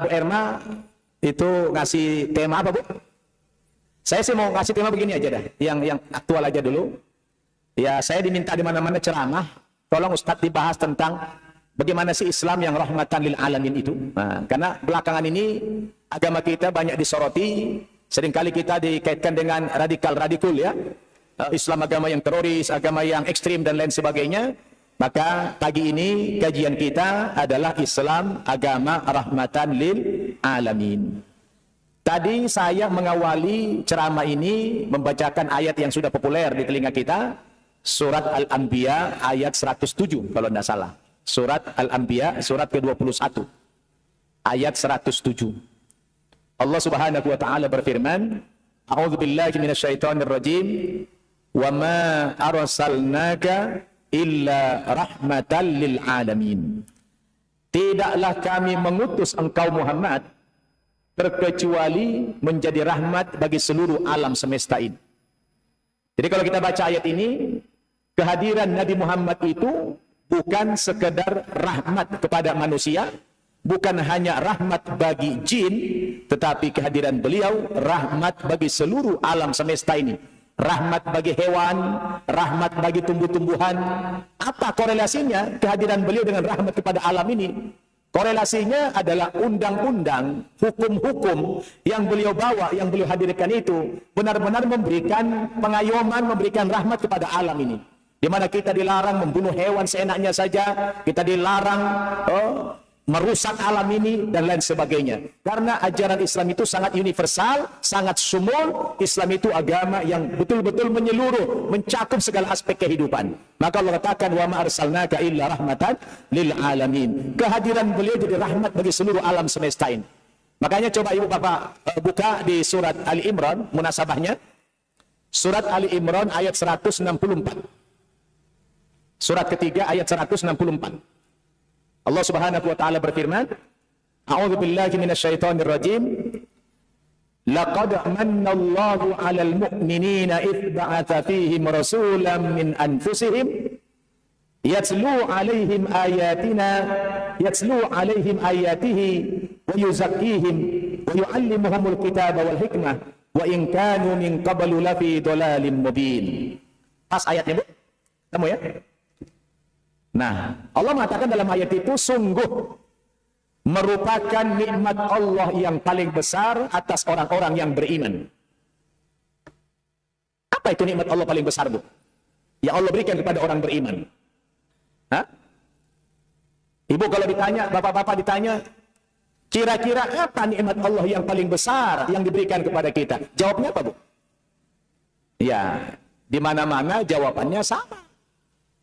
Bu Erma itu ngasih tema apa, Bu? Saya sih mau ngasih tema begini aja dah, yang aktual aja dulu. Ya, saya diminta di mana-mana ceramah, tolong Ustadz dibahas tentang bagaimana sih Islam yang rahmatan lil alamin itu. Nah, karena belakangan ini agama kita banyak disoroti, seringkali kita dikaitkan dengan radikal ya. Islam agama yang teroris, agama yang ekstrim dan lain sebagainya. Maka pagi ini kajian kita adalah Islam agama rahmatan lil alamin. Tadi saya mengawali ceramah ini membacakan ayat yang sudah populer di telinga kita, surat Al-Anbiya ayat 107 kalau tidak salah. Surat Al-Anbiya surat ke-21 ayat 107. Allah Subhanahu wa taala berfirman, A'udzubillahi minasyaitonirrajim, wa ma arsalnaka illa rahmatan lil alamin. Tidaklah kami mengutus engkau Muhammad terkecuali menjadi rahmat bagi seluruh alam semesta ini. Jadi kalau kita baca ayat ini, kehadiran Nabi Muhammad itu bukan sekedar rahmat kepada manusia, bukan hanya rahmat bagi jin, tetapi kehadiran beliau rahmat bagi seluruh alam semesta ini. Rahmat bagi hewan, rahmat bagi tumbuh-tumbuhan. Apa korelasinya kehadiran beliau dengan rahmat kepada alam ini? Korelasinya adalah undang-undang, hukum-hukum yang beliau bawa, yang beliau hadirkan itu benar-benar memberikan pengayoman, memberikan rahmat kepada alam ini. Di mana kita dilarang membunuh hewan seenaknya saja, kita dilarang merusak alam ini dan lain sebagainya. Karena ajaran Islam itu sangat universal, sangat sumul. Islam itu agama yang betul-betul menyeluruh, mencakup segala aspek kehidupan. Maka Allah katakan, wa ma arsalnaka illa rahmatan lil alamin. Kehadiran beliau jadi rahmat bagi seluruh alam semesta ini. Makanya coba Ibu Bapak buka di surat Ali Imran, munasabahnya. Surat Ali Imran ayat 164. Surat ketiga ayat 164. Allah Subhanahu wa taala berfirman, A'udzu billahi minasyaitonir rajim. Laqad manna Allahu 'alal mu'minina idh ba'atha fihim rasulan min anfusihim yatlu 'alaihim ayatihi wa yuzakkihim wa yu'allimuhumul kitaba wal hikmah wa in kanu min qablu lafi dhalalin mubin. Pas ayatnya, Bu. Kamu ya? Nah, Allah mengatakan dalam ayat itu, sungguh merupakan nikmat Allah yang paling besar atas orang-orang yang beriman. Apa itu nikmat Allah paling besar, Bu? Yang Allah berikan kepada orang beriman. Hah? Ibu kalau ditanya, bapak-bapak ditanya, kira-kira apa nikmat Allah yang paling besar yang diberikan kepada kita? Jawabnya apa, Bu? Ya, di mana-mana jawabannya sama.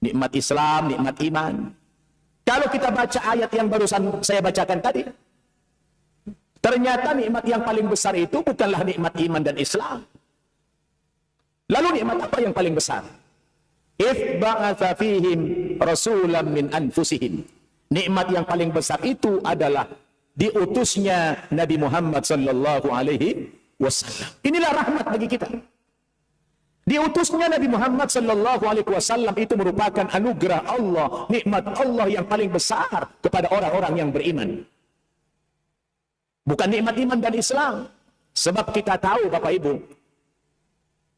Nikmat Islam, nikmat iman. Kalau kita baca ayat yang barusan saya bacakan tadi, ternyata nikmat yang paling besar itu bukanlah nikmat iman dan Islam. Lalu nikmat apa yang paling besar? Idh ba'atha fihim rasulan min anfusihim. Nikmat yang paling besar itu adalah diutusnya Nabi Muhammad sallallahu alaihi wasallam. Inilah rahmat bagi kita. Diutusnya Nabi Muhammad sallallahu alaihi wasallam itu merupakan anugerah Allah, nikmat Allah yang paling besar kepada orang-orang yang beriman. Bukan nikmat iman dan Islam. Sebab kita tahu Bapak Ibu,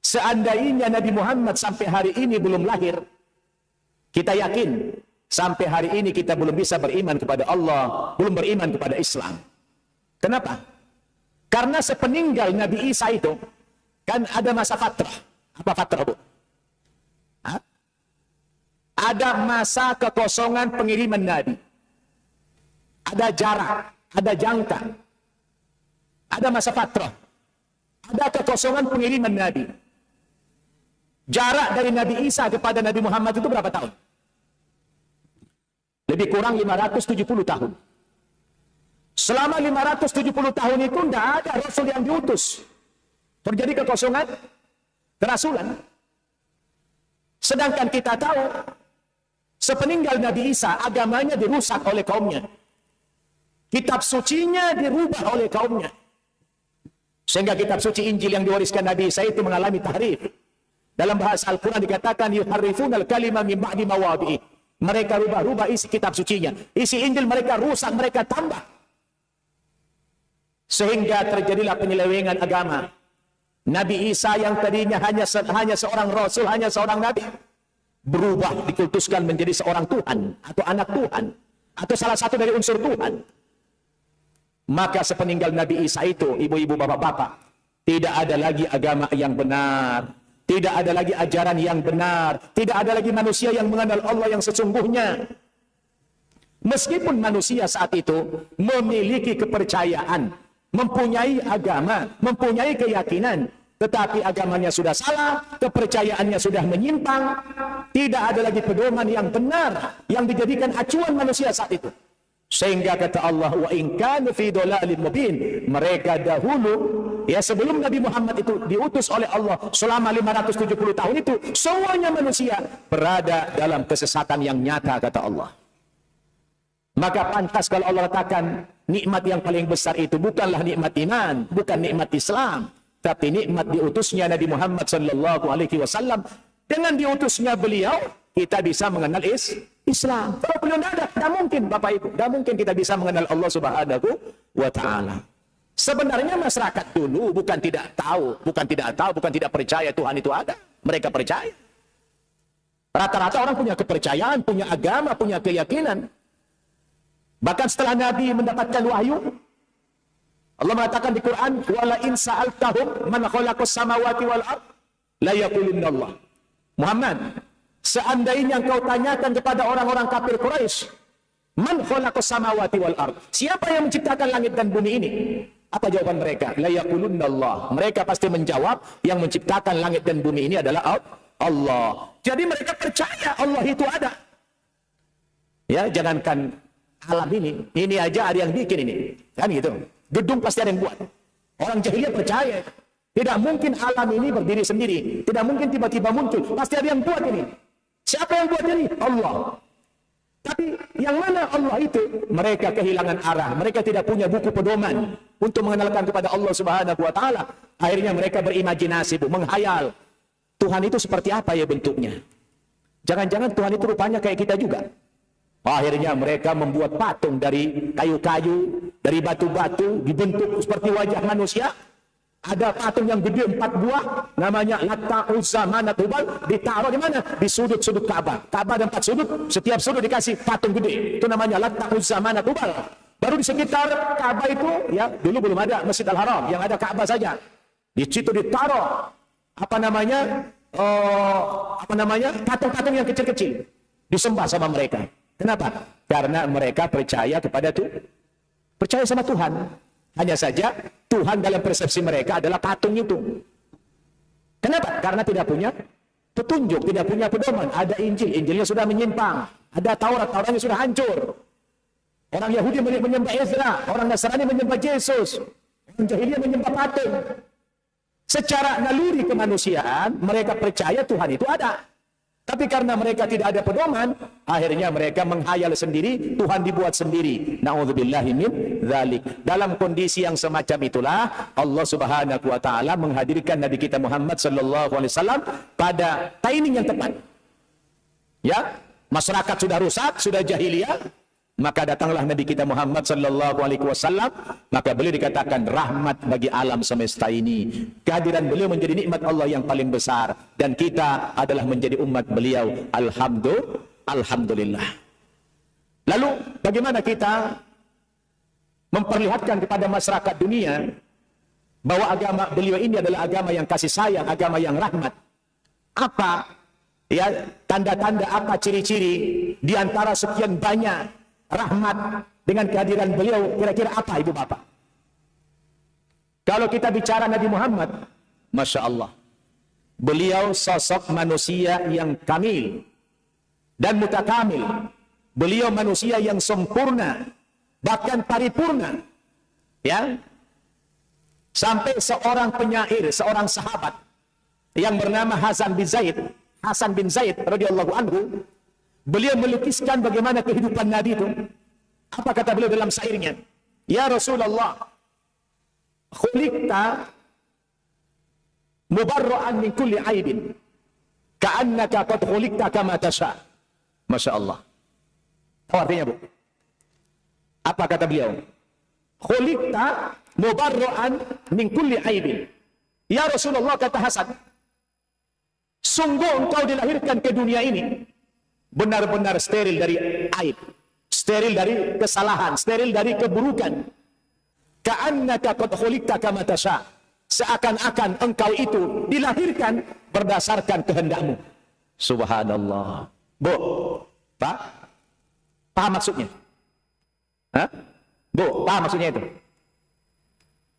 seandainya Nabi Muhammad sampai hari ini belum lahir, kita yakin sampai hari ini kita belum bisa beriman kepada Allah, belum beriman kepada Islam. Kenapa? Karena sepeninggal Nabi Isa itu kan ada masa fatrah. Apa fatrah, Bu? Hah? Ada masa kekosongan pengiriman Nabi. Ada jarak, ada jangka. Ada masa fatrah. Ada kekosongan pengiriman Nabi. Jarak dari Nabi Isa kepada Nabi Muhammad itu berapa tahun? Lebih kurang 570 tahun. Selama 570 tahun itu tidak ada Rasul yang diutus. Terjadi kekosongan kerasulan. Sedangkan kita tahu, sepeninggal Nabi Isa, agamanya dirusak oleh kaumnya. Kitab sucinya dirubah oleh kaumnya. Sehingga kitab suci Injil yang diwariskan Nabi Isa itu mengalami tahrif. Dalam bahasa Al-Quran dikatakan, yuharrifunal kalima min ba'di mawadhi'i. Mereka rubah-rubah isi kitab sucinya. Isi Injil mereka rusak, mereka tambah. Sehingga terjadilah penyelewengan agama. Nabi Isa yang tadinya hanya seorang rasul, hanya seorang nabi, berubah, dikultuskan menjadi seorang Tuhan atau anak Tuhan atau salah satu dari unsur Tuhan. Maka sepeninggal Nabi Isa itu, ibu-ibu, bapak-bapak, tidak ada lagi agama yang benar, tidak ada lagi ajaran yang benar, tidak ada lagi manusia yang mengenal Allah yang sesungguhnya. Meskipun manusia saat itu memiliki kepercayaan, mempunyai agama, mempunyai keyakinan, tetapi agamanya sudah salah, kepercayaannya sudah menyimpang, tidak ada lagi pedoman yang benar yang dijadikan acuan manusia saat itu. Sehingga kata Allah, wa in kanu fi dhalalin mubin, mereka dahulu, ya sebelum Nabi Muhammad itu diutus oleh Allah selama 570 tahun itu, semuanya manusia berada dalam kesesatan yang nyata, kata Allah. Maka pantas kalau Allah katakan nikmat yang paling besar itu bukanlah nikmat iman, bukan nikmat Islam, tapi nikmat diutusnya Nabi Muhammad sallallahu alaihi wasallam. Dengan diutusnya beliau, kita bisa mengenal Islam. Kalau beliau tidak mungkin, Bapak Ibu, tidak mungkin kita bisa mengenal Allah Subhanahu wa taala. Sebenarnya masyarakat dulu bukan tidak tahu, bukan tidak percaya Tuhan itu ada. Mereka percaya. Rata-rata orang punya kepercayaan, punya agama, punya keyakinan. Bahkan setelah Nabi mendapatkan wahyu, Allah mengatakan di Quran, wala in sa'altahum man khalaqas samawati wal ard la yaqulunna Allah. Muhammad, seandainya engkau tanyakan kepada orang-orang kafir Quraisy, man khalaqas samawati wal ard, siapa yang menciptakan langit dan bumi ini? Apa jawaban mereka? La yaqulunna Allah. Mereka pasti menjawab, yang menciptakan langit dan bumi ini adalah Allah. Jadi mereka percaya Allah itu ada. Ya, jangankan alam ini aja ada yang bikin ini. Kan gitu. Gedung pasti ada yang buat. Orang jahiliyah percaya. Tidak mungkin alam ini berdiri sendiri. Tidak mungkin tiba-tiba muncul. Pasti ada yang buat ini. Siapa yang buat ini? Allah. Tapi yang mana Allah itu? Mereka kehilangan arah. Mereka tidak punya buku pedoman untuk mengenalkan kepada Allah Subhanahu wa taala. Akhirnya mereka berimajinasi, menghayal. Tuhan itu seperti apa ya bentuknya? Jangan-jangan Tuhan itu rupanya kayak kita juga. Akhirnya mereka membuat patung dari kayu-kayu, dari batu-batu, dibentuk seperti wajah manusia. Ada patung yang gede 4 buah, namanya Latta, Uzza, Manat, Hubal, ditaruh di mana? Di sudut-sudut Ka'bah. Ka'bah ada 4 sudut, setiap sudut dikasih patung gede. Itu namanya Latta, Uzza, Manat, Hubal. Baru di sekitar Ka'bah itu, ya dulu belum ada Masjid Al-Haram, yang ada Ka'bah saja. Di situ ditaruh patung-patung yang kecil-kecil, disembah sama mereka. Kenapa? Karena mereka percaya kepada Tuhan. Percaya sama Tuhan. Hanya saja Tuhan dalam persepsi mereka adalah patung itu. Kenapa? Karena tidak punya petunjuk, tidak punya pedoman. Ada Injil, Injilnya sudah menyimpang. Ada Taurat, Tauratnya sudah hancur. Orang Yahudi menyembah Ezra, orang Nasrani menyembah Yesus, orang jahiliyah menyembah patung. Secara naluri kemanusiaan, mereka percaya Tuhan itu ada. Tapi karena mereka tidak ada pedoman, akhirnya mereka menghayal sendiri, Tuhan dibuat sendiri. Na'udzubillahi min dzalik. Dalam kondisi yang semacam itulah Allah Subhanahu wa taala menghadirkan Nabi kita Muhammad sallallahu alaihi wasallam pada timing yang tepat. Ya, masyarakat sudah rusak, sudah jahiliyah, maka datanglah Nabi kita Muhammad sallallahu alaihi wasallam, maka beliau dikatakan rahmat bagi alam semesta ini. Kehadiran beliau menjadi nikmat Allah yang paling besar, dan kita adalah menjadi umat beliau. Alhamdulillah. Lalu bagaimana kita memperlihatkan kepada masyarakat dunia bahwa agama beliau ini adalah agama yang kasih sayang, agama yang rahmat? Apa ya tanda-tanda, apa ciri-ciri di antara sekian banyak rahmat dengan kehadiran beliau? Kira-kira apa, Ibu Bapak? Kalau kita bicara Nabi Muhammad, Masya Allah, beliau sosok manusia yang kamil dan mutakamil. Beliau manusia yang sempurna, bahkan paripurna. Ya, sampai seorang penyair, seorang sahabat yang bernama Hasan bin Zaid radhiyallahu anhu, beliau melukiskan bagaimana kehidupan Nabi itu. Apa kata beliau dalam syairnya? Ya Rasulullah, khuliqta mubarra'an min kulli aibin, ka'annaka qad khuliqta kama tasha. Masya Allah. Tahu artinya, Bu? Apa kata beliau? Khuliqta, mubarra'an min kulli aibin. Ya Rasulullah, kata Hasan, sungguh engkau dilahirkan ke dunia ini benar-benar steril dari aib, steril dari kesalahan, steril dari keburukan. Ka'annaka qad khuliqta kama tasha. Seakan-akan engkau itu dilahirkan berdasarkan kehendakmu. Subhanallah. Bu, Pak, paham maksudnya? Hah? Bu, paham maksudnya itu?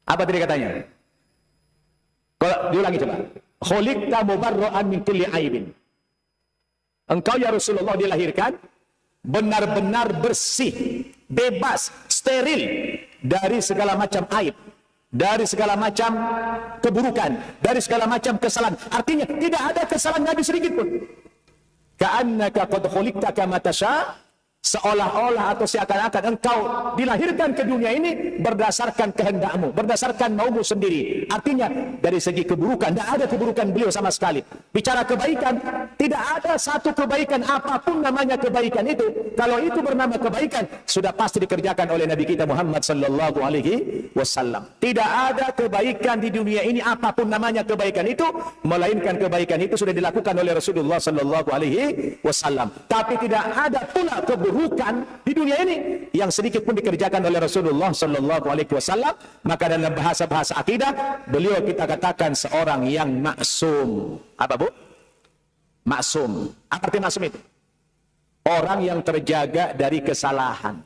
Apa tadi katanya? Kalau diulangi coba. Khuliqta mubarra'an min kulli aibin. Engkau ya Rasulullah dilahirkan benar-benar bersih, bebas, steril dari segala macam aib, dari segala macam keburukan, dari segala macam kesalahan. Artinya tidak ada kesalahan Nabi sedikit pun. Ka'annaka qad khuliqta kama tasha, seolah-olah atau seakan-akan engkau dilahirkan ke dunia ini berdasarkan kehendakmu, berdasarkan maumu sendiri. Artinya dari segi keburukan, tidak ada keburukan beliau sama sekali. Bicara kebaikan, tidak ada satu kebaikan apapun namanya kebaikan itu. Kalau itu bernama kebaikan, sudah pasti dikerjakan oleh Nabi kita Muhammad sallallahu alaihi wasallam. Tidak ada kebaikan di dunia ini apapun namanya kebaikan itu, melainkan kebaikan itu sudah dilakukan oleh Rasulullah sallallahu alaihi wasallam. Tapi tidak ada pula keburukan di dunia ini yang sedikit pun dikerjakan oleh Rasulullah sallallahu alaihi wasallam. Maka dalam bahasa-bahasa akidah, beliau kita katakan seorang yang maksum. Apa, Bu? Maksum. Apa arti maksum itu? Orang yang terjaga dari kesalahan.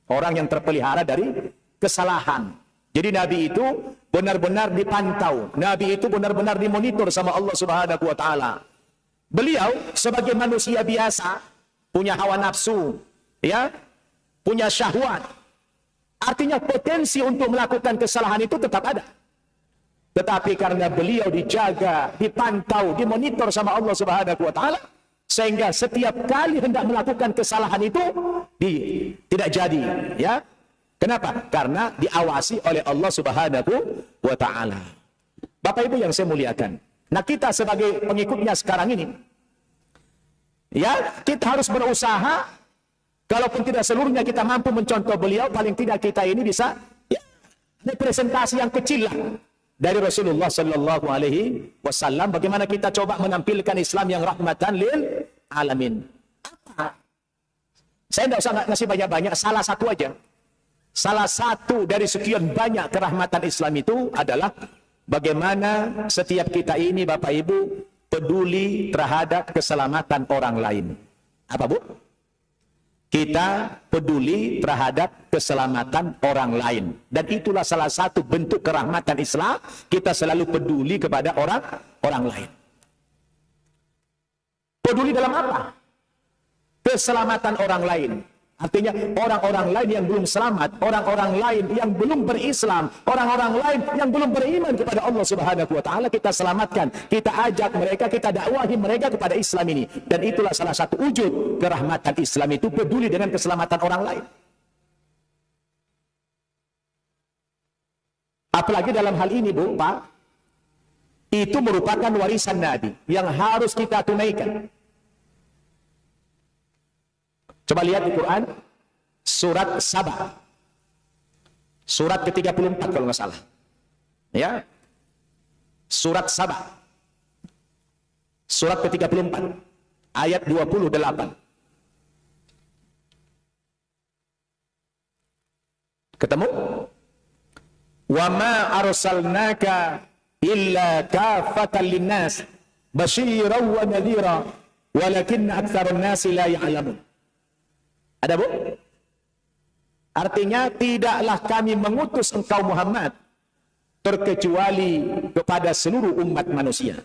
Orang yang terpelihara dari kesalahan. Jadi Nabi itu benar-benar dipantau. Nabi itu benar-benar dimonitor sama Allah Subhanahu wa taala. Beliau sebagai manusia biasa punya hawa nafsu, ya, punya syahwat. Artinya potensi untuk melakukan kesalahan itu tetap ada. Tetapi karena beliau dijaga, dipantau, dimonitor sama Allah Subhanahu wa taala, sehingga setiap kali hendak melakukan kesalahan itu tidak jadi, ya. Kenapa? Karena diawasi oleh Allah Subhanahu wa taala. Bapak Ibu yang saya muliakan. Nah, kita sebagai pengikutnya sekarang ini, ya, kita harus berusaha, kalaupun tidak seluruhnya kita mampu mencontoh beliau, paling tidak kita ini bisa, ya, representasi yang kecil lah dari Rasulullah sallallahu alaihi wasallam. Bagaimana kita coba menampilkan Islam yang rahmatan lil alamin. Apa? Saya tidak usah ngasih banyak-banyak, salah satu aja. Salah satu dari sekian banyak kerahmatan Islam itu adalah bagaimana setiap kita ini, Bapak Ibu, peduli terhadap keselamatan orang lain. Apa, Bu? Kita peduli terhadap keselamatan orang lain. Dan itulah salah satu bentuk kerahmatan Islam. Kita selalu peduli kepada orang lain. Peduli dalam apa? Keselamatan orang lain. Artinya orang-orang lain yang belum selamat, orang-orang lain yang belum berislam, orang-orang lain yang belum beriman kepada Allah Subhanahu wa taala, kita selamatkan, kita ajak mereka, kita dakwahi mereka kepada Islam ini. Dan itulah salah satu wujud kerahmatan Islam itu, peduli dengan keselamatan orang lain. Apalagi dalam hal ini, Bu, Pak, itu merupakan warisan Nabi yang harus kita tunaikan. Coba lihat di Quran, surat Saba. Surat ke-34 kalau nggak salah. Ya. Surat Saba. Surat ke-34. Ayat 28. Ketemu? Wa ma arsalnaka illa kafatan linnas basyiran wa nadhira walakinna aktsarun nasi la ya'lamun. Ada, Bu? Artinya tidaklah kami mengutus engkau Muhammad terkecuali kepada seluruh umat manusia.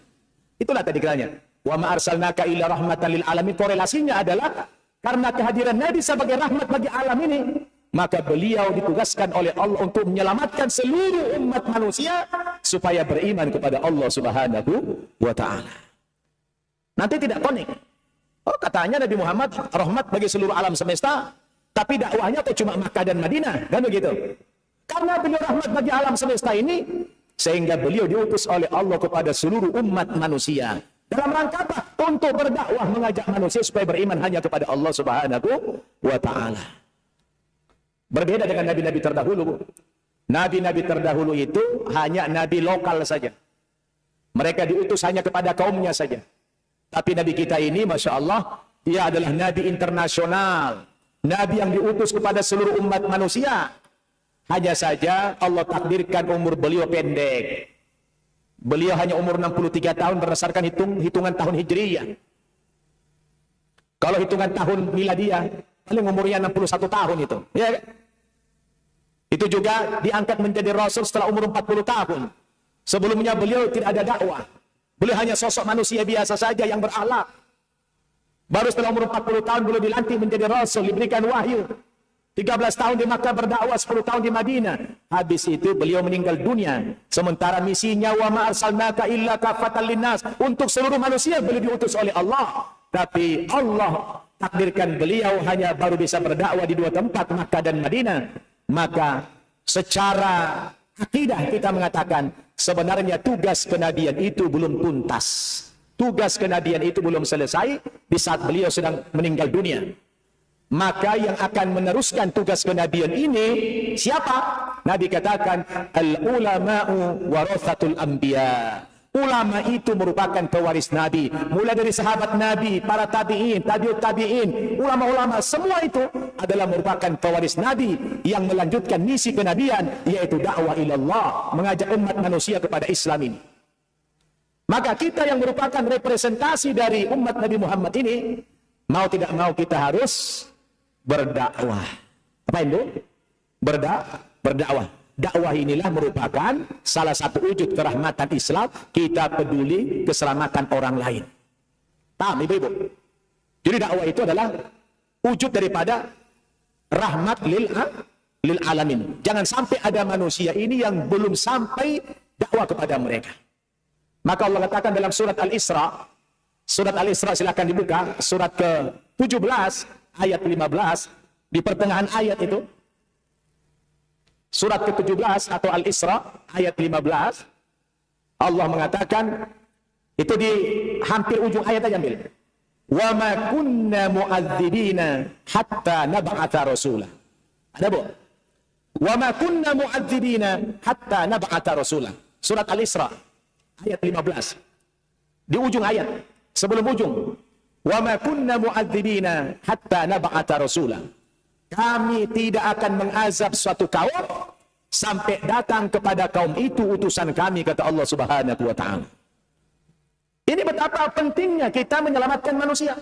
Itulah tadi katanya. Wa ma arsalnaka illa rahmatan lil alamin. Korelasinya adalah karena kehadiran Nabi sebagai rahmat bagi alam ini, maka beliau ditugaskan oleh Allah untuk menyelamatkan seluruh umat manusia supaya beriman kepada Allah Subhanahu wa taala. Nanti tidak konek. Oh, katanya Nabi Muhammad rahmat bagi seluruh alam semesta, tapi dakwahnya kok cuma Makkah dan Madinah, kan begitu? Karena beliau rahmat bagi alam semesta ini, sehingga beliau diutus oleh Allah kepada seluruh umat manusia. Dalam rangka apa? Untuk berdakwah, mengajak manusia supaya beriman hanya kepada Allah Subhanahu wa taala. Berbeda dengan nabi-nabi terdahulu, Bu. Nabi-nabi terdahulu itu hanya nabi lokal saja. Mereka diutus hanya kepada kaumnya saja. Tapi nabi kita ini, Masya Allah, dia adalah nabi internasional. Nabi yang diutus kepada seluruh umat manusia. Hanya saja Allah takdirkan umur beliau pendek. Beliau hanya umur 63 tahun berdasarkan hitungan tahun Hijriyah. Kalau hitungan tahun Miladiah, paling umurnya 61 tahun itu. Ya, itu juga diangkat menjadi Rasul setelah umur 40 tahun. Sebelumnya beliau tidak ada dakwah. Beliau hanya sosok manusia biasa saja yang berakhlak. Baru setelah umur 40 tahun beliau dilantik menjadi Rasul, diberikan wahyu. 13 tahun di Makkah berdakwah, 10 tahun di Madinah. Habis itu beliau meninggal dunia. Sementara misinya wa ma arsalnaka illa kafatan linnas, untuk seluruh manusia beliau diutus oleh Allah. Tapi Allah takdirkan beliau hanya baru bisa berdakwah di 2 tempat, Makkah dan Madinah. Maka secara akidah kita mengatakan sebenarnya tugas kenabian itu belum tuntas. Tugas kenabian itu belum selesai di saat beliau sedang meninggal dunia. Maka yang akan meneruskan tugas kenabian ini siapa? Nabi katakan al-ulama'u warathatul anbiya. Ulama itu merupakan pewaris Nabi. Mulai dari sahabat Nabi, para tabi'in, tabi'ut tabi'in, ulama-ulama, semua itu adalah merupakan pewaris Nabi yang melanjutkan misi kenabian, yaitu dakwah ilallah, mengajak umat manusia kepada Islam ini. Maka kita yang merupakan representasi dari umat Nabi Muhammad ini, mau tidak mau kita harus berdakwah. Apa itu? Berdakwah. Dakwah inilah merupakan salah satu wujud kerahmatan Islam. Kita peduli keselamatan orang lain. Paham ibu-ibu? Jadi dakwah itu adalah wujud daripada rahmat lil alamin. Jangan sampai ada manusia ini yang belum sampai dakwah kepada mereka. Maka Allah katakan dalam surat Al-Isra, surat Al-Isra silakan dibuka, surat ke-17 ayat 15, di pertengahan ayat itu. Surat ke-17 atau Al-Isra ayat 15, Allah mengatakan, itu di hampir ujung ayat aja ambil. Wa ma kunna mu'adzibina hatta nab'atha rasulah. Ada bu? Wa ma kunna mu'adzibina hatta nab'atha rasulah. Surat Al-Isra ayat 15. Di ujung ayat, sebelum ujung. Wa ma kunna mu'adzibina hatta nab'atha rasulah. Kami tidak akan mengazab suatu kaum sampai datang kepada kaum itu utusan kami, kata Allah Subhanahu wa ta'ala. Ini betapa pentingnya kita menyelamatkan manusia.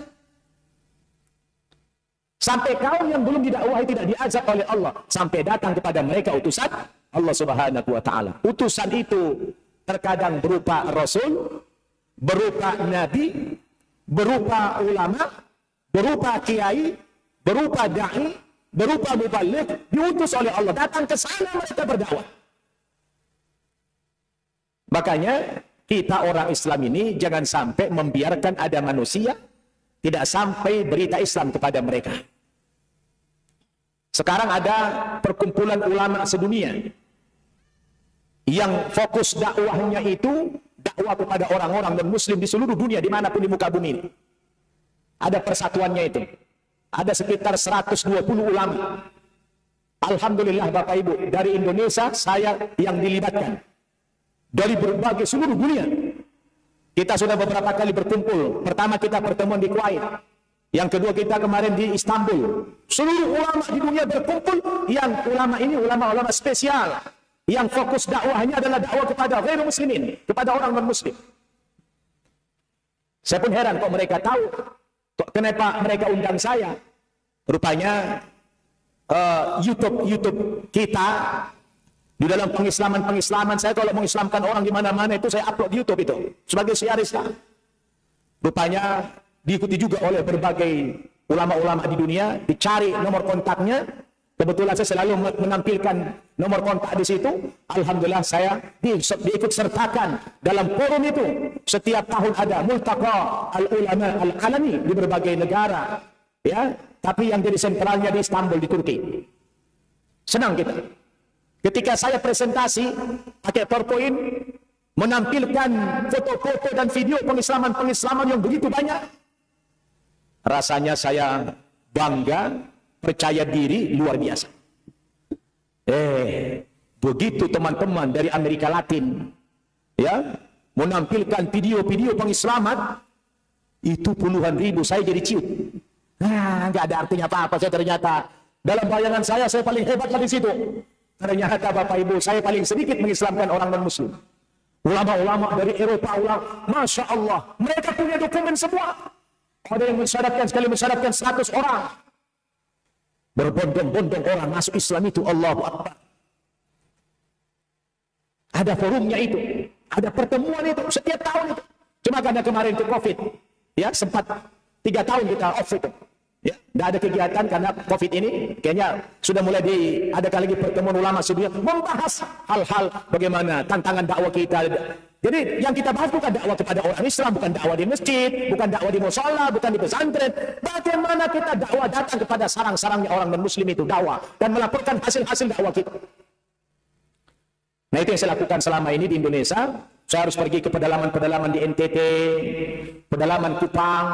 Sampai kaum yang belum didakwahi tidak diazab oleh Allah, sampai datang kepada mereka utusan Allah Subhanahu wa ta'ala. Utusan itu terkadang berupa rasul, berupa nabi, berupa ulama, berupa kiai, berupa dai, berupa mubaligh, diutus oleh Allah, datang ke sana mereka berdakwah. Makanya kita orang Islam ini jangan sampai membiarkan ada manusia tidak sampai berita Islam kepada mereka. Sekarang ada perkumpulan ulama sedunia yang fokus dakwahnya itu dakwah kepada orang-orang dan muslim di seluruh dunia dimanapun di muka bumi ini. Ada persatuannya itu. Ada sekitar 120 ulama. Alhamdulillah Bapak Ibu, dari Indonesia saya yang dilibatkan. Dari berbagai seluruh dunia. Kita sudah beberapa kali berkumpul. Pertama kita pertemuan di Kuwait. Yang kedua kita kemarin di Istanbul. Seluruh ulama di dunia berkumpul. Yang ulama ini ulama-ulama spesial. Yang fokus dakwahnya adalah dakwah kepada ghairu muslimin. Kepada orang non-muslim. Saya pun heran kok mereka tahu. Kenapa mereka undang saya? Rupanya YouTube kita di dalam pengislaman saya, kalau mengislamkan orang di mana-mana itu saya upload di YouTube itu sebagai syiar Islam. Rupanya diikuti juga oleh berbagai ulama-ulama di dunia, dicari nomor kontaknya. Kebetulan saya selalu menampilkan nomor kontak di situ. Alhamdulillah saya diikut sertakan dalam forum itu. Setiap tahun ada multaqa al-ulama al-alami di berbagai negara. Ya, tapi yang jadi sentralnya di Istanbul di Turki. Senang kita. Ketika saya presentasi pakai PowerPoint, menampilkan foto-foto dan video pengislaman yang begitu banyak, rasanya saya bangga, percaya diri luar biasa. Begitu teman-teman dari Amerika Latin, ya, menampilkan video-video pengislaman, itu puluhan ribu, saya jadi ciut. Nah, nggak ada artinya apa-apa. Saya ternyata dalam bayangan saya paling hebat di situ. Ternyata Bapak Ibu, saya paling sedikit mengislamkan orang non-Muslim. Ulama-ulama dari Eropa, Masya Allah, mereka punya dokumen semua. Ada yang mensyaratkan, sekali mensyaratkan 100 orang. Berbondong-bondong orang masuk Islam itu, Allahu Akbar. Ada forumnya itu, ada pertemuan itu, setiap tahun itu. Cuma karena kemarin itu COVID, ya sempat 3 tahun kita off itu. Ya, tidak ada kegiatan karena COVID ini, kayaknya sudah mulai diadakan lagi pertemuan ulama sedunia membahas hal-hal bagaimana tantangan dakwah kita. Jadi yang kita bahas bukan dakwah kepada orang Islam, bukan dakwah di masjid, bukan dakwah di mushola, bukan di pesantren. Bagaimana kita dakwah datang kepada sarang-sarangnya orang non-Muslim itu, dakwah dan melaporkan hasil-hasil dakwah kita. Nah, itu yang saya lakukan selama ini di Indonesia. Saya harus pergi ke pedalaman-pedalaman di NTT, pedalaman Kupang.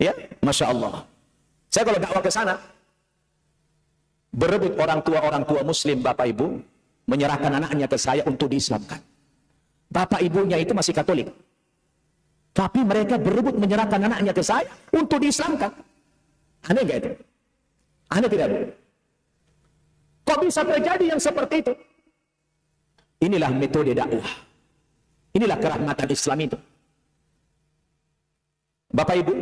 Ya, Masya Allah. Saya kalau dakwah ke sana, berebut orang tua Muslim, Bapak Ibu, menyerahkan anaknya ke saya untuk diislamkan. Bapak ibunya itu masih Katolik. Tapi mereka berebut menyerahkan anaknya ke saya untuk diislamkan. Aneh nggak itu? Aneh tidak, Bu? Kok bisa terjadi yang seperti itu? Inilah metode dakwah. Inilah kerahmatan Islam itu. Bapak Ibu,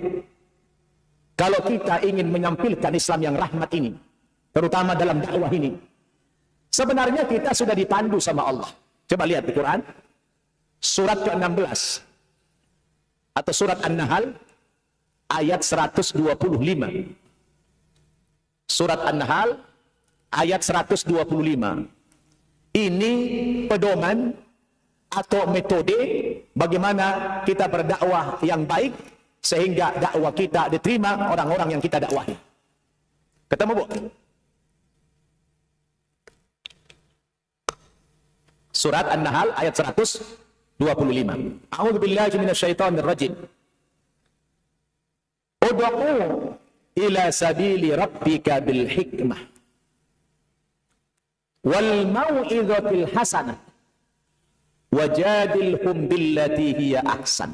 kalau kita ingin menyampilkan Islam yang rahmat ini, terutama dalam dakwah ini, sebenarnya kita sudah dipandu sama Allah. Coba lihat di Quran, surat ke-16, atau surat An-Nahl, ayat 125. Surat An-Nahl, ayat 125. Ini pedoman atau metode bagaimana kita berdakwah yang baik sehingga dakwah kita diterima orang-orang yang kita dakwahi. Ketemu, Bu? Surat An-Nahl ayat 125. A'udzu billahi minasyaitonir rajim. Ud'u ila sabili rabbika bil hikmah wal mau'izatil hasanah wajadilhum billati hiya ahsan.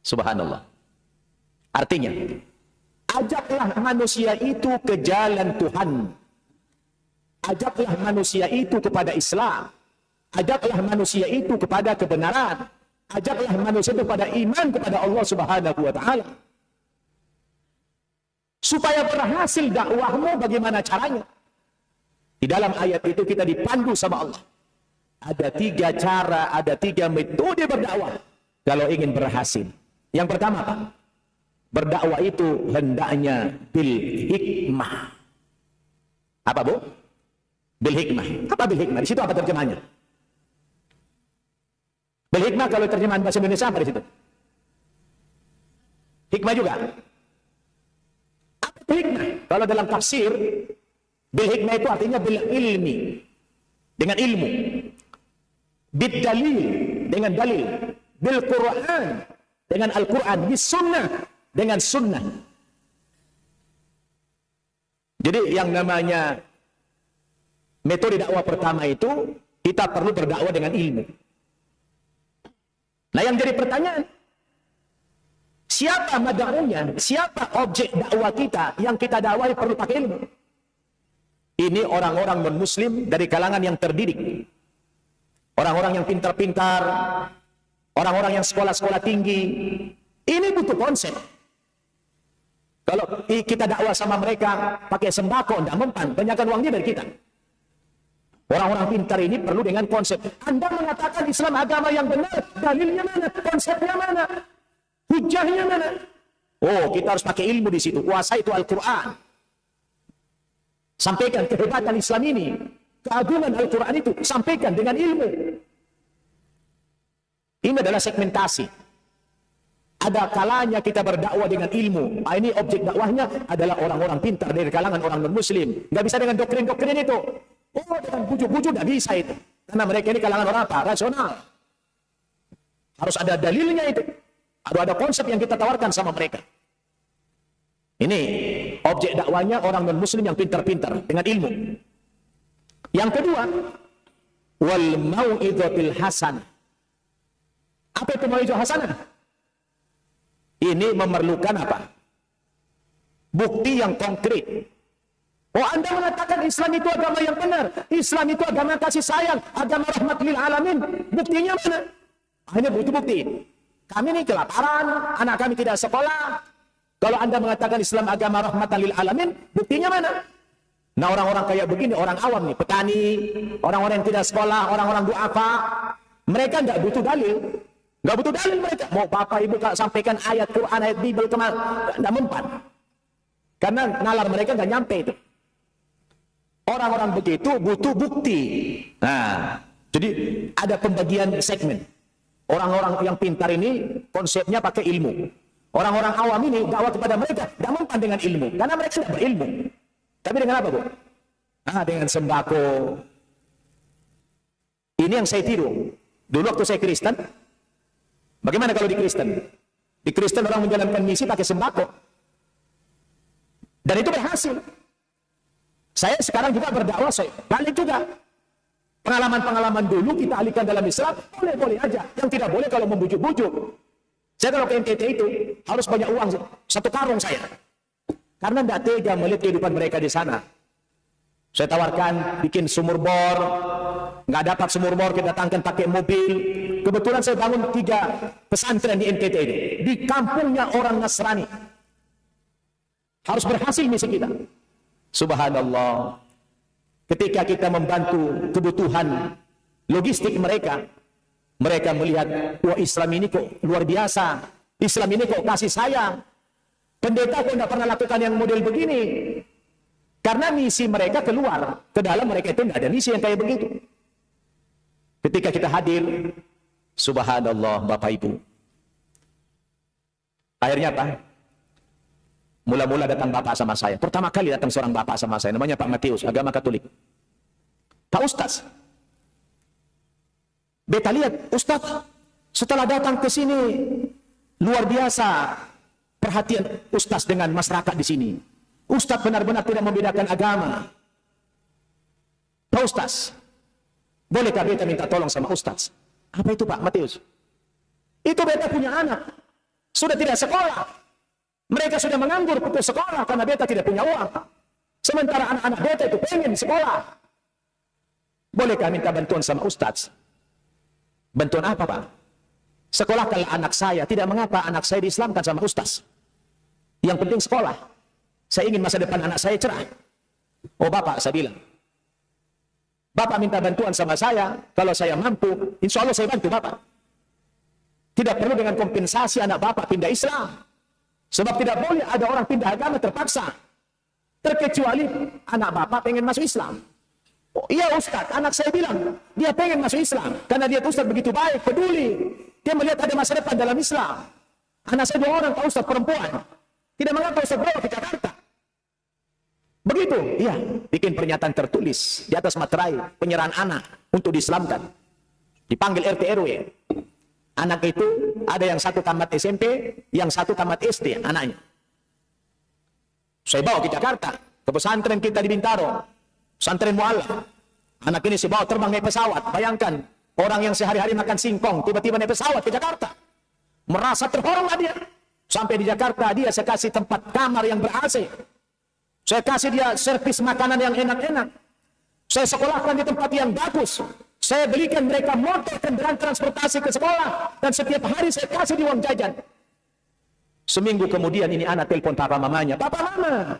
Subhanallah. Artinya, ajaklah manusia itu ke jalan Tuhan. Ajaklah manusia itu kepada Islam. Ajaklah manusia itu kepada kebenaran. Ajaklah manusia itu kepada iman kepada Allah Subhanahu wa taala. Supaya berhasil dakwahmu, bagaimana caranya? Di dalam ayat itu kita dipandu sama Allah. Ada 3 cara, ada 3 metode berdakwah kalau ingin berhasil. Yang pertama, apa? Berdakwah itu hendaknya bil hikmah. Apa, Bu? Bil hikmah. Apa bil hikmah? Di situ apa terjemahannya? Bil hikmah kalau terjemahan bahasa Indonesia apa di situ? Hikmah juga. Apa bil hikmah? Kalau dalam tafsir, bil hikmah itu artinya bil ilmi. Dengan ilmu. Bid dalil. Dengan dalil. Bil Quran. Dengan Al-Quran. Bis sunnah. Dengan sunnah. Jadi yang namanya metode dakwah pertama itu, kita perlu berdakwah dengan ilmu. Nah, yang jadi pertanyaan, siapa mad'unya? Siapa objek dakwah kita yang kita dakwahi perlu pakai ilmu? Ini orang-orang non-Muslim dari kalangan yang terdidik. Orang-orang yang pintar-pintar, orang-orang yang sekolah-sekolah tinggi. Ini butuh konsep. Kalau kita dakwah sama mereka pakai sembako, tidak mempan, banyakkan uangnya dari kita. Orang-orang pintar ini perlu dengan konsep. Anda mengatakan Islam agama yang benar, dalilnya mana? Konsepnya mana? Hujahnya mana? Oh, kita harus pakai ilmu di situ. Kuasa itu Al-Quran. Sampaikan kehebatan Islam ini, keagungan Al-Quran itu, sampaikan dengan ilmu. Ini adalah segmentasi. Ada kalanya kita berdakwah dengan ilmu. Ini objek dakwahnya adalah orang-orang pintar dari kalangan orang non-Muslim. Nggak bisa dengan doktrin-doktrin itu. Oh, dengan bujuk-bujuk nggak bisa itu. Karena mereka ini kalangan orang apa? Rasional. Harus ada dalilnya itu. Harus ada konsep yang kita tawarkan sama mereka. Ini objek dakwahnya orang non-Muslim yang pintar-pintar dengan ilmu. Yang kedua, wal mau'izatil hasanah. Apa itu mau'izah hasanah? Ini memerlukan apa? Bukti yang konkret. Oh, Anda mengatakan Islam itu agama yang benar, Islam itu agama kasih sayang, agama rahmat lil alamin. Buktinya mana? Hanya butuh bukti. Kami ini kelaparan, anak kami tidak sekolah. Kalau Anda mengatakan Islam agama rahmatan lil alamin, buktinya mana? Nah, orang-orang kayak begini, orang awam nih, petani, orang-orang yang tidak sekolah, orang-orang duafa, mereka nggak butuh dalil. Nggak butuh dalil mereka. Mau Bapak Ibu sampaikan ayat Quran, ayat Bible kemana, nggak mempan. Karena nalar mereka nggak nyampe itu. Orang-orang begitu butuh bukti. Nah, jadi ada pembagian segmen. Orang-orang yang pintar ini konsepnya pakai ilmu. Orang-orang awam ini dakwah kepada mereka tidak mempan dengan ilmu, karena mereka tidak berilmu. Tapi dengan apa, Bu? Dengan sembako. Ini yang saya tiru. Dulu waktu saya Kristen, bagaimana kalau di Kristen? Di Kristen orang menjalankan misi pakai sembako. Dan itu berhasil. Saya sekarang juga berdakwah, saya balik juga. Pengalaman-pengalaman dulu kita alihkan dalam Islam, boleh-boleh aja. Yang tidak boleh kalau membujuk-bujuk. Saya kalau ke NTT itu, harus banyak uang, 1 karung saya. Karena tidak tega melihat kehidupan mereka di sana. Saya tawarkan bikin sumur bor, nggak dapat sumur bor, kita datangkan pakai mobil. Kebetulan saya bangun 3 pesantren di NTT itu. Di kampungnya orang Nasrani. Harus berhasil misi kita. Subhanallah. Ketika kita membantu kebutuhan logistik mereka, mereka melihat, wah Islam ini kok luar biasa. Islam ini kok kasih sayang. Pendeta kok tidak pernah lakukan yang model begini. Karena misi mereka keluar. Ke dalam mereka itu tidak ada misi yang kayak begitu. Ketika kita hadir, subhanallah Bapak Ibu. Akhirnya apa? Mula-mula datang bapak sama saya. Pertama kali datang seorang bapak sama saya. Namanya Pak Matius, agama Katolik. Pak Ustaz. Beta lihat, Ustaz, setelah datang ke sini, luar biasa perhatian Ustaz dengan masyarakat di sini. Ustaz benar-benar tidak membedakan agama. Pak Ustaz, bolehkah beta minta tolong sama Ustaz? Apa itu Pak Matius? Itu beta punya anak. Sudah tidak sekolah. Mereka sudah menganggur putus sekolah karena beta tidak punya uang. Sementara anak-anak beta itu pengen sekolah. Bolehkah minta bantuan sama Ustaz? Bantuan apa, Pak? Sekolahkanlah anak saya. Tidak mengapa anak saya diislamkan sama Ustaz. Yang penting sekolah. Saya ingin masa depan anak saya cerah. Oh Bapak, saya bilang. Bapak minta bantuan sama saya. Kalau saya mampu, insya Allah saya bantu Bapak. Tidak perlu dengan kompensasi anak Bapak pindah Islam. Sebab tidak boleh ada orang pindah agama terpaksa. Terkecuali anak Bapak pengen masuk Islam. Oh, iya Ustaz, anak saya bilang, dia pengen masuk Islam. Karena dia Ustaz begitu baik, peduli. Dia melihat ada masa depan dalam Islam. Anak saya 2 orang, Pak Ustaz, perempuan. Tidak mengapa Ustaz bawa ke Jakarta. Begitu, iya. Bikin pernyataan tertulis di atas materai penyerahan anak untuk diislamkan. Dipanggil RT RW. Anak itu ada yang 1 tamat SMP, yang 1 tamat SD anaknya. Saya bawa ke Jakarta, ke pesantren kita di Bintaro, pesantren Mu'alaf. Anak ini saya bawa terbang naik pesawat. Bayangkan, orang yang sehari-hari makan singkong, tiba-tiba naik pesawat ke Jakarta. Merasa terhormat dia. Sampai di Jakarta, dia saya kasih tempat kamar yang ber-AC. Saya kasih dia servis makanan yang enak-enak. Saya sekolahkan di tempat yang bagus. Saya belikan mereka motor kendaraan transportasi ke sekolah. Dan setiap hari saya kasih di uang jajan. Seminggu kemudian ini anak telepon papa mamanya. Papa mama.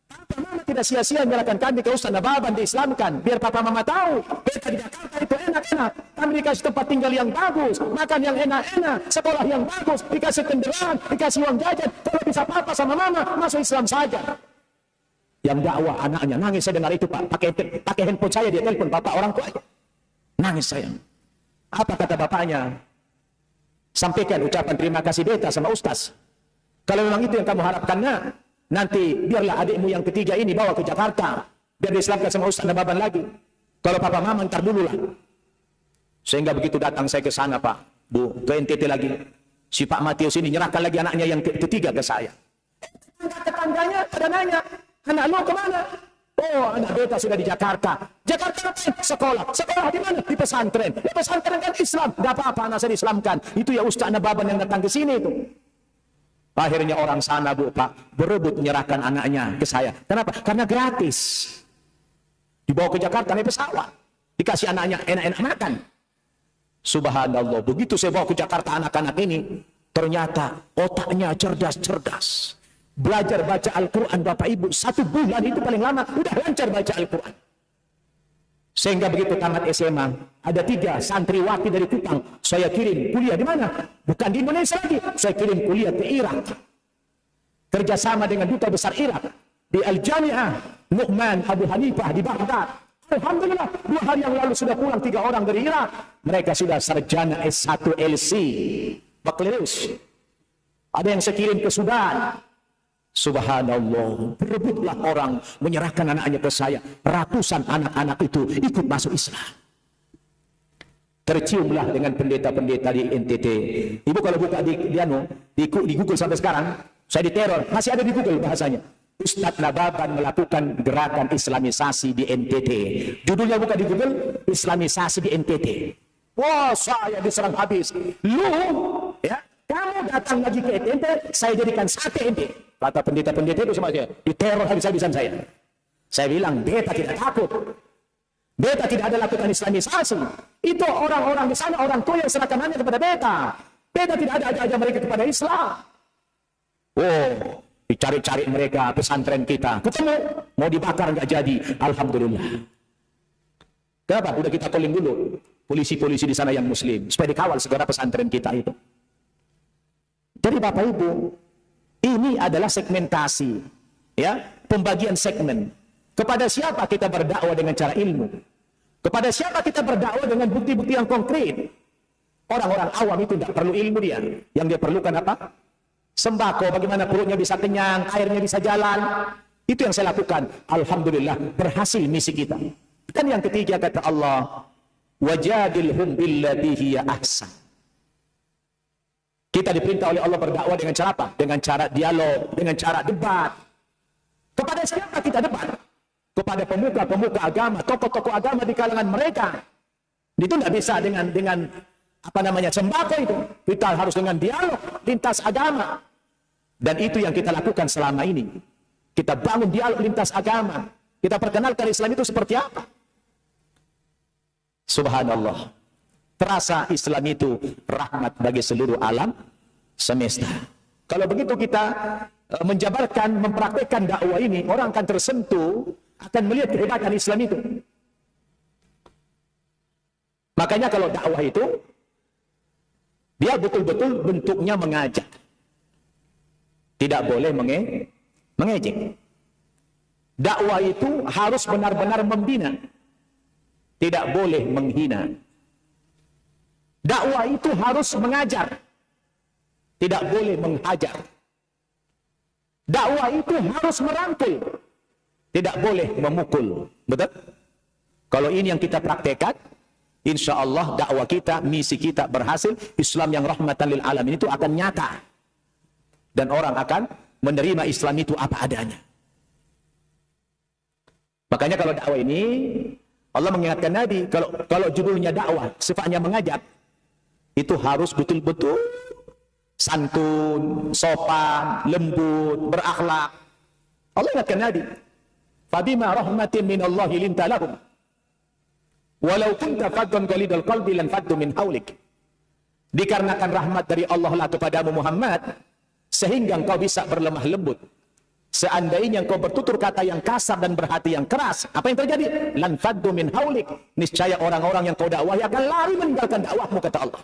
Papa mama tidak sia-sia menyalahkan kami ke Ustaz Nababan diislamkan. Biar papa mama tahu. Beta di Jakarta itu enak-enak. Kami dikasih tempat tinggal yang bagus. Makan yang enak-enak. Sekolah yang bagus. Dikasih kendaraan. Dikasih uang jajan. Kalau bisa papa sama mama masuk Islam saja. Yang dakwah anaknya. Nangis saya dengar itu Pak. Pakai handphone saya dia telepon papa orang tua. Nangis saya. Apa kata bapaknya? Sampaikan ucapan terima kasih beta sama Ustaz. Kalau memang itu yang kamu harapkannya, nanti biarlah adikmu yang ketiga ini bawa ke Jakarta. Biar diislamkan sama Ustaz Nababan lagi. Kalau papa mama ntar dulu lah. Sehingga begitu datang saya ke sana Pak. Bu, ke NTT lagi. Si Pak Matius ini nyerahkan lagi anaknya yang ketiga ke saya. Tetangganya pada nanya, anak lu kemana? Oh, anak beta sudah di Jakarta. Jakarta apa? Sekolah. Sekolah di mana? Di pesantren. Di pesantren kan Islam. Tidak apa-apa anak saya diislamkan. Itu ya Ustaz Nababan yang datang ke sini itu. Akhirnya orang sana, Bu, Pak, berebut menyerahkan anaknya ke saya. Kenapa? Karena gratis. Dibawa ke Jakarta naik pesawat. Dikasih anaknya enak-enak makan. Subhanallah. Begitu saya bawa ke Jakarta anak-anak ini, ternyata otaknya cerdas-cerdas. Belajar baca Al-Quran, Bapak Ibu. 1 bulan itu paling lama. Udah lancar baca Al-Quran. Sehingga begitu tamat SMA, ada 3 santriwati dari Kupang. Saya kirim kuliah di mana? Bukan di Indonesia lagi. Saya kirim kuliah ke Irak. Kerjasama dengan Duta Besar Irak. Di Al-Jami'ah Nu'man Abu Hanifah di Baghdad. Alhamdulillah, 2 hari yang lalu sudah pulang 3 orang dari Irak. Mereka sudah sarjana S1 LC. Bakalaureus. Ada yang saya kirim ke Sudan. Subhanallah, berebutlah orang menyerahkan anaknya ke saya. Ratusan anak-anak itu ikut masuk Islam. Terciumlah dengan pendeta-pendeta di NTT. Ibu kalau buka di Google sampai sekarang, saya diteror. Masih ada di Google bahasanya. Ustadz Nababan melakukan gerakan Islamisasi di NTT. Judulnya buka di Google, Islamisasi di NTT. Wah, saya diserang habis. Lu, ya, kamu datang lagi ke NTT, saya jadikan sate NTT. Kata pendeta-pendeta itu sama saya, diteror habis-habisan saya. Saya bilang, beta tidak takut. Beta tidak ada lakukan Islamisasi. Itu orang-orang di sana, orang tua yang serahkan anaknya kepada beta. Beta tidak ada aja mereka kepada Islam. Oh, dicari-cari mereka pesantren kita. Ketemu, mau dibakar nggak jadi. Alhamdulillah. Kenapa? Udah kita calling dulu polisi-polisi di sana yang Muslim supaya dikawal segera pesantren kita itu. Jadi Bapak Ibu, ini adalah segmentasi, ya, pembagian segmen. Kepada siapa kita berdakwah dengan cara ilmu? Kepada siapa kita berdakwah dengan bukti-bukti yang konkret? Orang-orang awam itu tidak perlu ilmu dia. Yang dia perlukan apa? Sembako, bagaimana perutnya bisa kenyang, airnya bisa jalan. Itu yang saya lakukan. Alhamdulillah, berhasil misi kita. Dan yang ketiga kata Allah, wajadilhum billati hiya ahsan. Kita diperintah oleh Allah berdakwah dengan cara apa? Dengan cara dialog, dengan cara debat. Kepada siapa kita debat? Kepada pemuka-pemuka agama, tokoh-tokoh agama di kalangan mereka. Itu tidak bisa dengan apa namanya sembako itu. Kita harus dengan dialog lintas agama. Dan itu yang kita lakukan selama ini. Kita bangun dialog lintas agama. Kita perkenalkan Islam itu seperti apa? Subhanallah. Terasa Islam itu rahmat bagi seluruh alam semesta. Kalau begitu kita menjabarkan, mempraktekkan dakwah ini, orang akan tersentuh, akan melihat kehebatan Islam itu. Makanya kalau dakwah itu, dia betul-betul bentuknya mengajak. Tidak boleh mengejek. Dakwah itu harus benar-benar membina. Tidak boleh menghina. Dakwah itu harus mengajar. Tidak boleh menghajar. Dakwah itu harus merangkul. Tidak boleh memukul. Betul? Kalau ini yang kita praktekkan, insya Allah dakwah kita, misi kita berhasil. Islam yang rahmatan lil alamin itu akan nyata. Dan orang akan menerima Islam itu apa adanya. Makanya kalau dakwah ini, Allah mengingatkan Nabi, kalau judulnya dakwah, sifatnya mengajak, itu harus betul-betul santun, sopan, lembut, berakhlak. Allah ingatkan Nabi, "Fabima rahmatin min Allahi linta lahum, walau kunta faddan qalidal qalbi lan faddu min haulik." Dikarenakan rahmat dari Allah lah kepadamu Muhammad, sehingga engkau bisa berlemah lembut. Seandainya engkau bertutur kata yang kasar dan berhati yang keras, apa yang terjadi? Lan faddu min haulik. Niscaya orang-orang yang kau dakwahi akan lari meninggalkan dakwahmu, kata Allah.